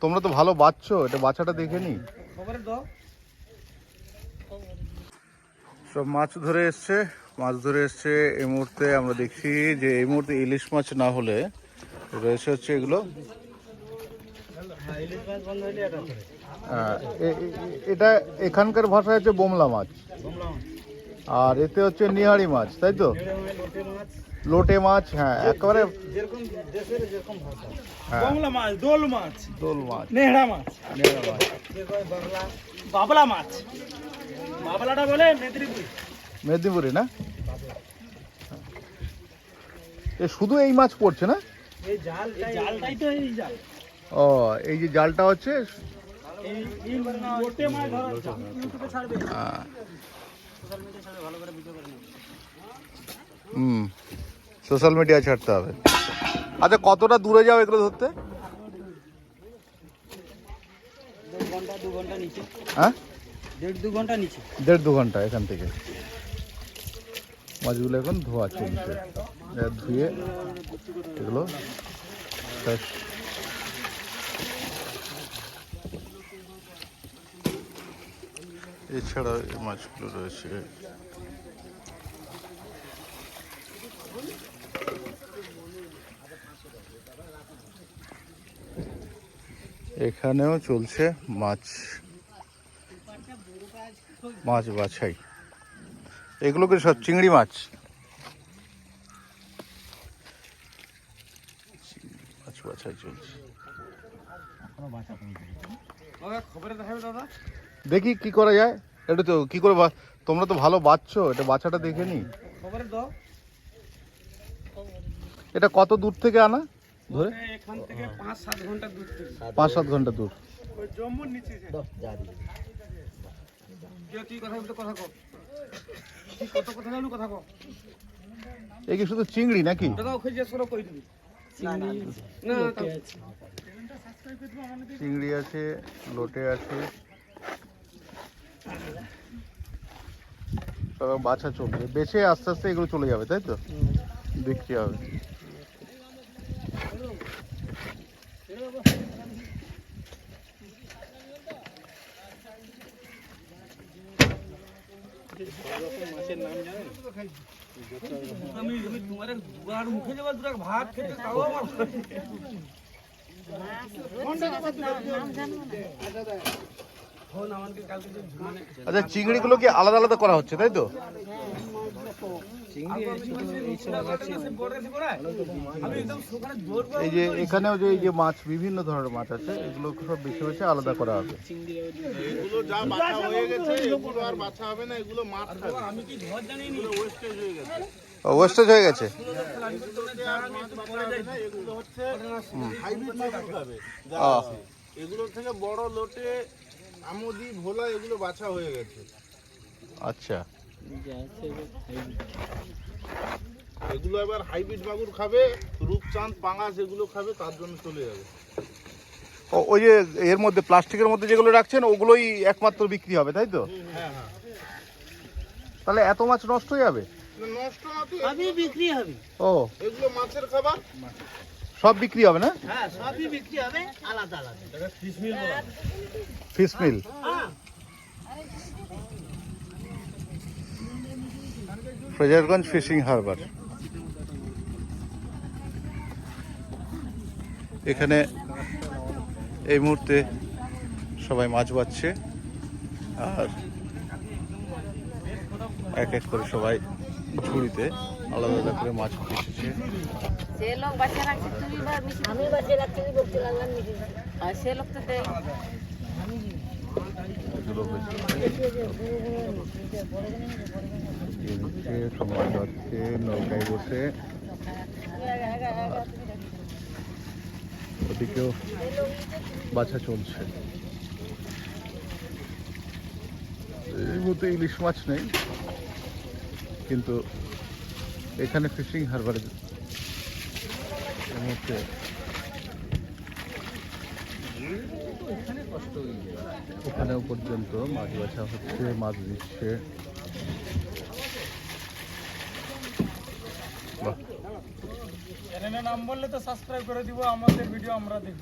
তোমরা তো ভালো বাঁচছো, এটা বাচ্চাটা দেখে নি। সব মাছ ধরে এসছে, এই মুহূর্তে আমরা দেখছি যে এই মুহূর্তে ইলিশ মাছ না হলে রয়েছে হচ্ছে এগুলো। এটা এখানকার ভাষায় হচ্ছে বোমলা মাছ, আর এতে হচ্ছে নিহারি মাছ, তাই তো? লোটে মাছ, হ্যাঁ একেবারে দোল মাছ, নেহড়া মাছ, বাবলা মাছ। বাবলাটা বলে মেদিনীপুরে না? এ শুধু এই মাছ পড়ছে না? এই জালটাই তো এই জাল। ও, এই যে জালটা হচ্ছে এই লোটে মাছ ধরার জাল। ইউটিউবে ছাড়বে, সোশ্যাল মিডিয়া ছাড়তে হবে। আচ্ছা, কতটা দূরে যাও এগুলো ধরতে? 2 ঘন্টা নিচে। হ্যাঁ, 1.5-2 ঘন্টা নিচে। 1.5-2 ঘন্টা এখান থেকে। মাছগুলো এখন ধোয়া চলছে, ধুয়ে এগুলো এছাড়া এই মাছগুলো রয়েছে। এখানেও চলছে মাছ বাছাই। এগুলোকে সব চিংড়ি মাছ বাছাই চলছে। দেখি কি করা যায়। এটা তো কি করে, তোমরা তো ভালো বাঁচছো, এটা বাচ্চাটা দেখে নি। এটা কত দূর থেকে আনা ধরে? এখান থেকে 5-7 ঘন্টা দূর থেকে। 5-7 ঘন্টা দূর। ওই জম্মুর নিচে তুই কথা বলতে কথা কও। কত কথা জানো, কথা কও। এই কি শুধু চিংড়ি নাকি? দাদা ওখানে যে সরো কই দিবি। চিংড়ি না, চিংড়ি আছে, লোটে আছে, সব বাছা চলছে। বেছে আস্তে আস্তে এগুলো চলে যাবে, তাই তো? বিক্রি হবে। মাছের নাম জানেন? আমি তোমার দুবার মুখে যাবার দুবার ভাত খেতে তাও আমার আচ্ছা, চিংড়িগুলো কি আলাদা আলাদা করা হচ্ছে, তাই তো? এই যে এখানেও যে এই যে মাছ, বিভিন্ন ধরনের মাছ আছে, এগুলো সব বেছে বেছে আলাদা করা হবে। এগুলো যা বাছা হয়ে গেছে, এগুলো আর বাছা হবে না, এগুলো মাছ খাবে। আমি কি ঘর জানি না, ওয়েস্টেজ হয়ে গেছে। ওয়েস্টেজ হয়ে গেছে। এগুলো হচ্ছে হাইব্রিড মাছ খাবে। এগুলো থেকে বড় লোটে, আমুদি, ভোলা এগুলো বাছা হয়ে গেছে। আচ্ছা, এগুলো এবার হাইব্রিড মাগুর খাবে, রূপচাঁদ, পাঙাশ এগুলো খাবে, তার জন্য চলে যাবে। ওই যে এর মধ্যে প্লাস্টিকের মধ্যে যেগুলো রাখছেন ওগুলোই একমাত্র বিক্রি হবে, তাই তো? হ্যাঁ হ্যাঁ। তাহলে এত মাছ নষ্ট হয়ে যাবে? নষ্ট না তো, সবই বিক্রি হবে। ও, এগুলো মাছের খাবার, সব বিক্রি হবে না? হ্যাঁ, সবই বিক্রি হবে আলাদা আলাদা। Fish meal. Fraserganj fishing harbour. এখানে এই মুহূর্তে সবাই মাছ বাছছে, আর এক এক করে সবাই ঝুড়িতে আলাদা আলাদা করে মাছ এসেছে। সে লোক বাচ্চা রাখছে, তুমি আমি বাচ্চা রাখছি বলতে লাগলাম, আর সে লোক তো দেয়। সময় যাচ্ছে, নৌকায় বসে, ওদিকেও বাছা চলছে। এই মুহূর্তে ইলিশ মাছ নেই, কিন্তু এখানে ফিশিং হারবারে এই মুহূর্তে ওখানেও পর্যন্ত মাছ বাছা হচ্ছে, মাছ দিচ্ছে। চ্যানেলের নাম বললে তো সাবস্ক্রাইব করে দিব, আমাদের ভিডিও আমরা দেখব।